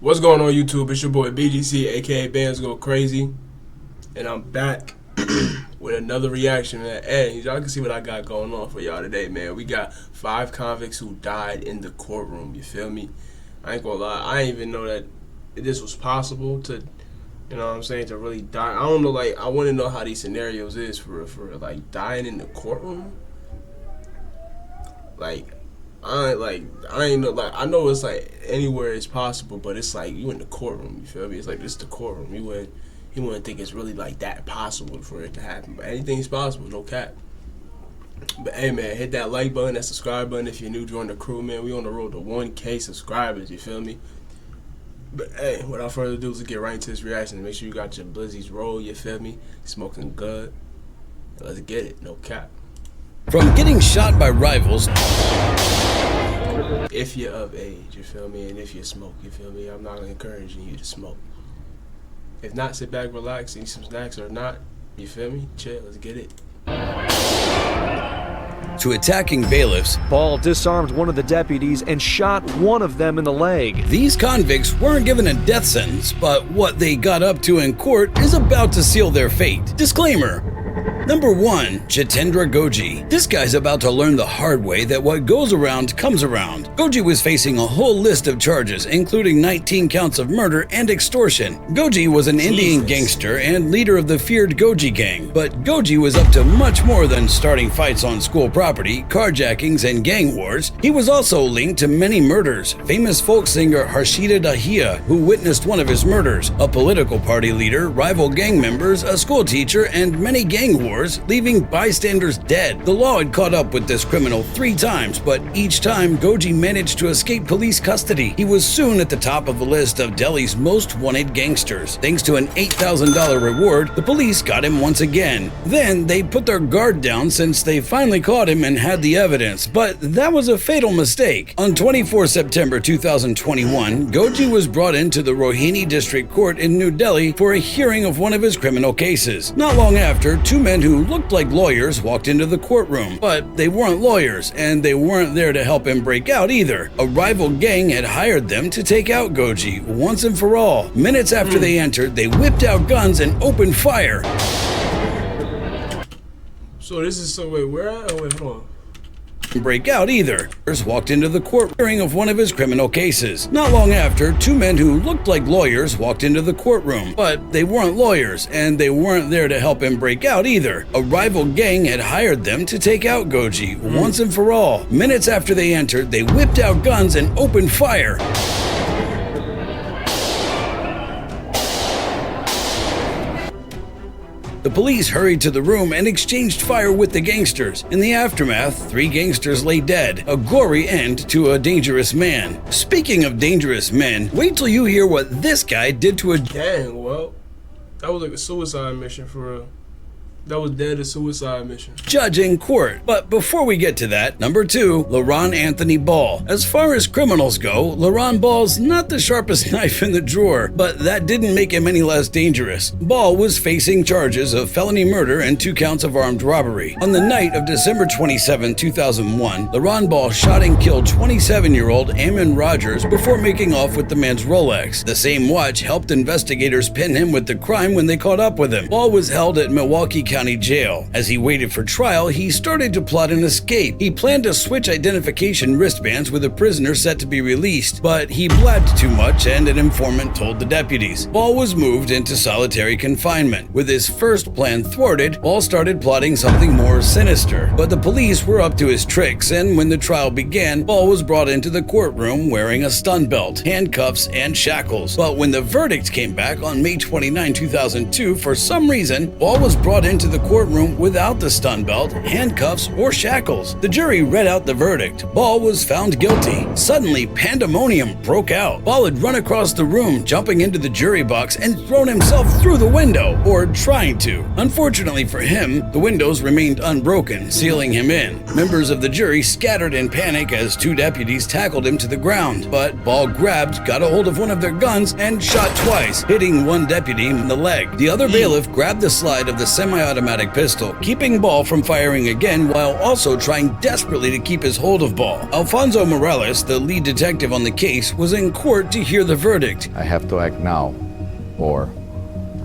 What's going on, YouTube? It's your boy BGC, aka Bands Go Crazy, and I'm back with another reaction, man. Hey, y'all can see what I got going on for y'all today, man. We got 5 convicts who died in the courtroom. You feel me? I ain't gonna lie, I didn't even know that this was possible to, you know what I'm saying, to really die. I don't know, like, I want to know how these scenarios is for like dying in the courtroom. Like, I ain't know, like, I know it's like anywhere is possible, but it's like you in the courtroom, you feel me? It's like this is the courtroom. You wouldn't think it's really like that possible for it to happen, but anything's possible, no cap. But hey, man, hit that like button, that subscribe button if you're new. Join the crew, man. We on the road to 1K subscribers, you feel me? But hey, without further ado, let's get right into this reaction. Make sure you got your blizzies roll, you feel me? Smoking good. Let's get it, no cap. From getting shot by rivals, if you're of age, you feel me, and if you smoke, you feel me, I'm not encouraging you to smoke. If not, sit back, relax, eat some snacks, or not, you feel me, chill, let's get it. to attacking bailiffs, Ball disarmed one of the deputies and shot one of them in the leg. these convicts weren't given a death sentence, but what they got up to in court is about to seal their fate. Disclaimer. Number 1. Jitendra Goji. This guy's about to learn the hard way that what goes around comes around. Goji was facing a whole list of charges, including 19 counts of murder and extortion. Goji was an Indian gangster and leader of the feared Goji gang, but Goji was up to much more than starting fights on school property, carjackings, and gang wars. He was also linked to many murders. Famous folk singer Harshita Dahiya, who witnessed one of his murders, a political party leader, rival gang members, a school teacher, and many gang wars, leaving bystanders dead. The law had caught up with this criminal 3 times, but each time Goji managed to escape police custody. He was soon at the top of the list of Delhi's most wanted gangsters. Thanks to an $8,000 reward, the police got him once again. Then they put their guard down since they finally caught him and had the evidence, but that was a fatal mistake. On 24 September 2021, Goji was brought into the Rohini District Court in New Delhi for a hearing of one of his criminal cases. Not long after, 2 men who looked like lawyers walked into the courtroom, but they weren't lawyers, and they weren't there to help him break out either. A rival gang had hired them to take out Goji once and for all. Minutes after they entered, they whipped out guns and opened fire. So this is, so wait, where at? Oh wait, hold on. Break out either. Walked into the court hearing of one of his criminal cases. Not long after, 2 men who looked like lawyers walked into the courtroom, but they weren't lawyers, and they weren't there to help him break out either. A rival gang had hired them to take out Goji once and for all. Minutes after they entered, they whipped out guns and opened fire. The police hurried to the room and exchanged fire with the gangsters. In the aftermath, 3 gangsters lay dead, a gory end to a dangerous man. Speaking of dangerous men, wait till you hear what this guy did to a Dang, well, that was like a suicide mission for real. That was dead a suicide mission. judge in court. But before we get to that, number 2, LaRon Anthony Ball. As far as criminals go, LaRon Ball's not the sharpest knife in the drawer, but that didn't make him any less dangerous. Ball was facing charges of felony murder and 2 counts of armed robbery. On the night of December 27, 2001, LaRon Ball shot and killed 27-year-old Ammon Rogers before making off with the man's Rolex. The same watch helped investigators pin him with the crime when they caught up with him. Ball was held at Milwaukee County Jail. As he waited for trial, he started to plot an escape. He planned to switch identification wristbands with a prisoner set to be released, but he blabbed too much and an informant told the deputies. Ball was moved into solitary confinement. With his first plan thwarted, Ball started plotting something more sinister. But the police were up to his tricks, and when the trial began, Ball was brought into the courtroom wearing a stun belt, handcuffs, and shackles. But when the verdict came back on May 29, 2002, for some reason, Ball was brought into the courtroom without the stun belt, handcuffs, or shackles. The jury read out the verdict. Ball was found guilty. Suddenly, pandemonium broke out. Ball had run across the room, jumping into the jury box and thrown himself through the window, or trying to. Unfortunately for him, the windows remained unbroken, sealing him in. Members of the jury scattered in panic as 2 deputies tackled him to the ground, but Ball grabbed, got a hold of one of their guns, and shot twice, hitting one deputy in the leg. The other bailiff grabbed the slide of the semi-automatic semi-automatic pistol, keeping Ball from firing again while also trying desperately to keep his hold of Ball. Alfonso Morales, the lead detective on the case, was in court to hear the verdict. I have to act now, or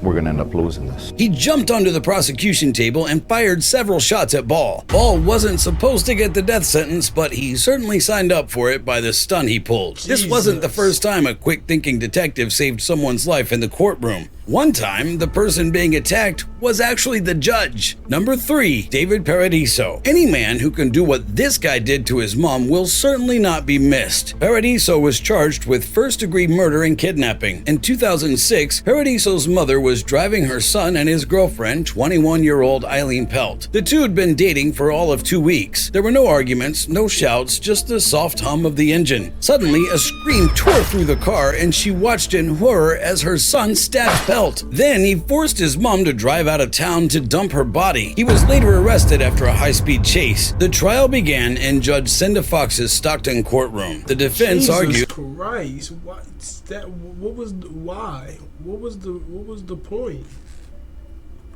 we're going to end up losing this. He jumped onto the prosecution table and fired several shots at Ball. Ball wasn't supposed to get the death sentence, but he certainly signed up for it by the stunt he pulled. This wasn't the first time a quick-thinking detective saved someone's life in the courtroom. One time, the person being attacked was actually the judge. Number 3, David Paradiso. Any man who can do what this guy did to his mom will certainly not be missed. Paradiso was charged with first-degree murder and kidnapping. In 2006, Paradiso's mother was driving her son and his girlfriend, 21-year-old Eileen Pelt. The two had been dating for all of 2 weeks. There were no arguments, no shouts, just the soft hum of the engine. Suddenly, a scream tore through the car and she watched in horror as her son stabbed Pelt. Then he forced his mom to drive out of town to dump her body. He was later arrested after a high-speed chase. The trial began in Judge Cinda Fox's Stockton courtroom. The defense argued, Christ, what's that? What was why? What was the point?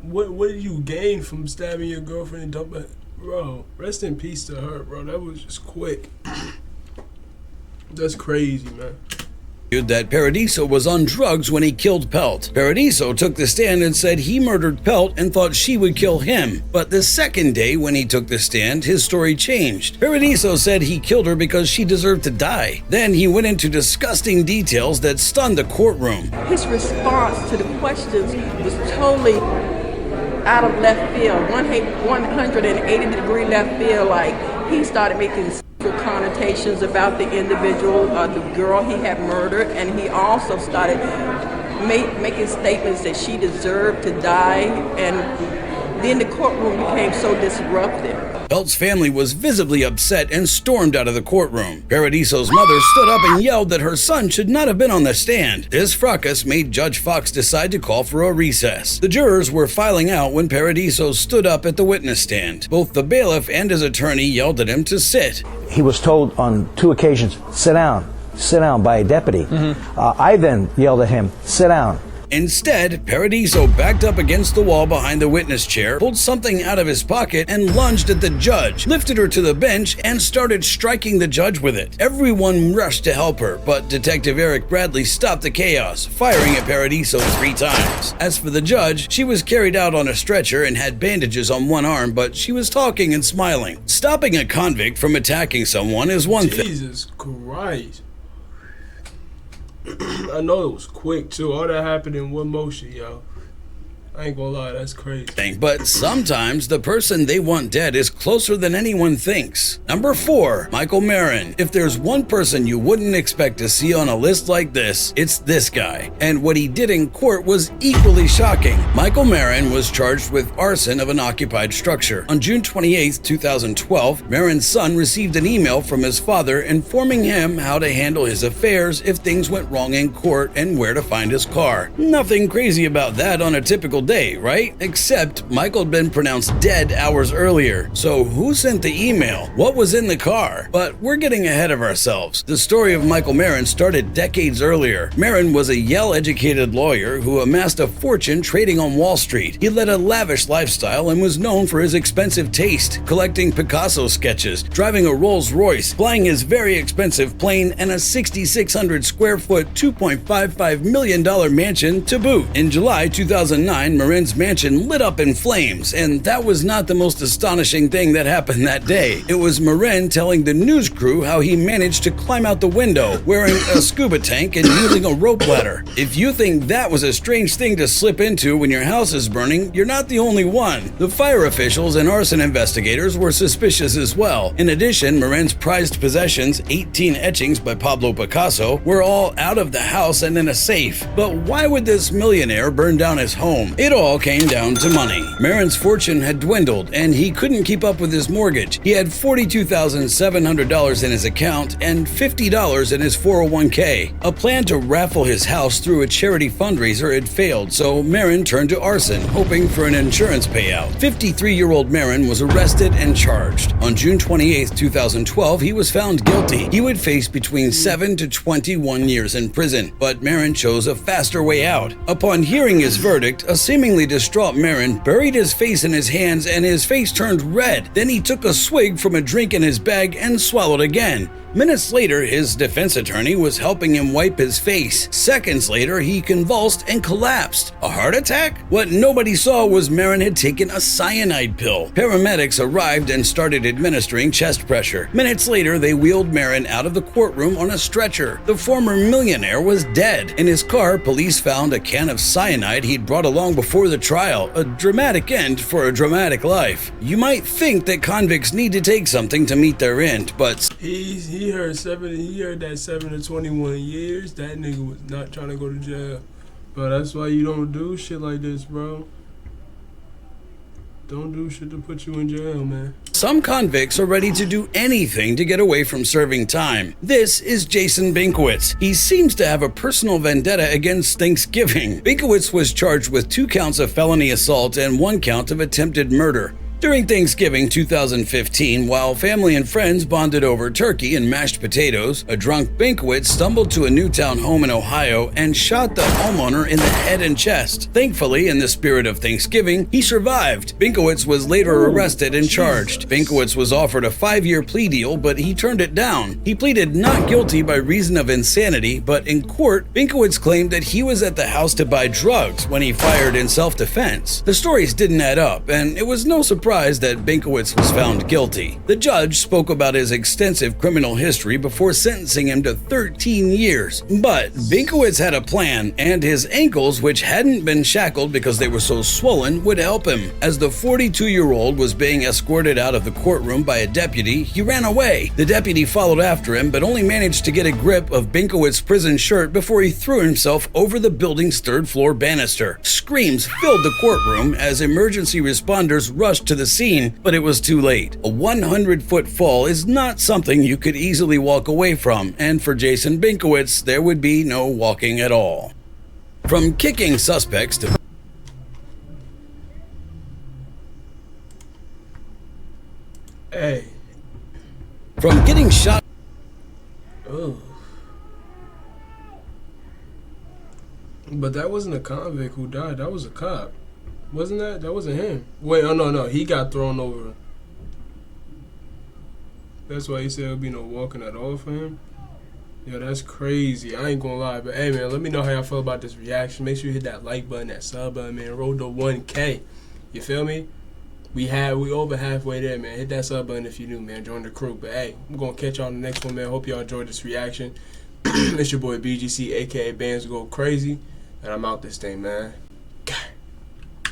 What did you gain from stabbing your girlfriend and dumping? Bro, rest in peace to her, bro. That was just quick. That's crazy, man. That Paradiso was on drugs when he killed Pelt. Paradiso took the stand and said he murdered Pelt and thought she would kill him. But the second day when he took the stand, his story changed. Paradiso said he killed her because she deserved to die. Then he went into disgusting details that stunned the courtroom. His response to the questions was totally out of left field, 180-degree left field. Like, he started making connotations about the individual, the girl he had murdered, and he also started making statements that she deserved to die, and then the courtroom became so disruptive. Pelt's family was visibly upset and stormed out of the courtroom. Paradiso's mother stood up and yelled that her son should not have been on the stand. This fracas made Judge Fox decide to call for a recess. The jurors were filing out when Paradiso stood up at the witness stand. Both the bailiff and his attorney yelled at him to sit. He was told on 2 occasions, sit down, by a deputy. I then yelled at him, sit down. Instead, Paradiso backed up against the wall behind the witness chair, pulled something out of his pocket, and lunged at the judge, lifted her to the bench, and started striking the judge with it. Everyone rushed to help her, but Detective Eric Bradley stopped the chaos, firing at Paradiso 3 times. As for the judge, she was carried out on a stretcher and had bandages on one arm, but she was talking and smiling. Stopping a convict from attacking someone is one thing. Jesus Christ. I know it was quick too. All that happened in one motion, yo. I ain't gonna lie, that's crazy. But sometimes the person they want dead is closer than anyone thinks. Number 4, Michael Marin. If there's one person you wouldn't expect to see on a list like this, it's this guy. And what he did in court was equally shocking. Michael Marin was charged with arson of an occupied structure. On June 28, 2012, Marin's son received an email from his father informing him how to handle his affairs if things went wrong in court and where to find his car. Nothing crazy about that on a typical day, right? Except Michael had been pronounced dead hours earlier. So who sent the email? What was in the car? But we're getting ahead of ourselves. The story of Michael Marin started decades earlier. Marin was a Yale-educated lawyer who amassed a fortune trading on Wall Street. He led a lavish lifestyle and was known for his expensive taste, collecting Picasso sketches, driving a Rolls-Royce, flying his very expensive plane, and a 6,600 square foot, $2.55 million mansion to boot. In July 2009, Marin's mansion lit up in flames, and that was not the most astonishing thing that happened that day. It was Marin telling the news crew how he managed to climb out the window wearing a scuba tank and using a rope ladder. If you think that was a strange thing to slip into when your house is burning, you're not the only one. The fire officials and arson investigators were suspicious as well. In addition, Marin's prized possessions, 18 etchings by Pablo Picasso, were all out of the house and in a safe. But why would this millionaire burn down his home? It all came down to money. Marin's fortune had dwindled, and he couldn't keep up with his mortgage. He had $42,700 in his account and $50 in his 401k. A plan to raffle his house through a charity fundraiser had failed, so Marin turned to arson, hoping for an insurance payout. 53-year-old Marin was arrested and charged. On June 28, 2012, he was found guilty. He would face between 7 to 21 years in prison, but Marin chose a faster way out. Upon hearing his verdict, a seemingly distraught Marin buried his face in his hands and his face turned red. Then he took a swig from a drink in his bag and swallowed again. Minutes later, his defense attorney was helping him wipe his face. Seconds later, he convulsed and collapsed. A heart attack? What nobody saw was Marin had taken a cyanide pill. Paramedics arrived and started administering chest pressure. Minutes later, they wheeled Marin out of the courtroom on a stretcher. The former millionaire was dead. In his car, police found a can of cyanide he'd brought along before the trial. A dramatic end for a dramatic life. You might think that convicts need to take something to meet their end, but He heard that 7 to 21 years. That nigga was not trying to go to jail. But that's why you don't do shit like this, bro. Don't do shit to put you in jail, man. some convicts are ready to do anything to get away from serving time. This is Jason Binkowitz. He seems to have a personal vendetta against Thanksgiving. Binkowitz was charged with 2 counts of felony assault and 1 count of attempted murder. During Thanksgiving 2015, while family and friends bonded over turkey and mashed potatoes, a drunk Binkowitz stumbled to a Newtown home in Ohio and shot the homeowner in the head and chest. Thankfully, in the spirit of Thanksgiving, he survived. Binkowitz was later arrested and charged. Binkowitz was offered a 5-year plea deal, but he turned it down. He pleaded not guilty by reason of insanity, but in court, Binkowitz claimed that he was at the house to buy drugs when he fired in self-defense. The stories didn't add up, and it was no surprise that Binkowitz was found guilty. The judge spoke about his extensive criminal history before sentencing him to 13 years. But Binkowitz had a plan, and his ankles, which hadn't been shackled because they were so swollen, would help him. As the 42-year-old was being escorted out of the courtroom by a deputy, he ran away. The deputy followed after him, but only managed to get a grip of Binkowitz's prison shirt before he threw himself over the building's 3rd-floor banister. Screams filled the courtroom as emergency responders rushed to the scene, but it was too late. A 100-foot fall is not something you could easily walk away from, and for Jason Binkowitz, there would be no walking at all. From kicking suspects to From getting shot. Oh. But that wasn't a convict who died. That was a cop. Wasn't that? That wasn't him. Wait, oh no. He got thrown over. That's why he said there'll be no walking at all for him. Yeah, that's crazy. I ain't gonna lie. But hey, man, let me know how y'all feel about this reaction. Make sure you hit that like button, that sub button, man. Roll to 1K. You feel me? We over halfway there, man. Hit that sub button if you're new, man. Join the crew. But hey, I'm gonna catch y'all on the next one, man. Hope y'all enjoyed this reaction. It's your boy BGC, aka Bands Go Crazy, and I'm out this thing, man.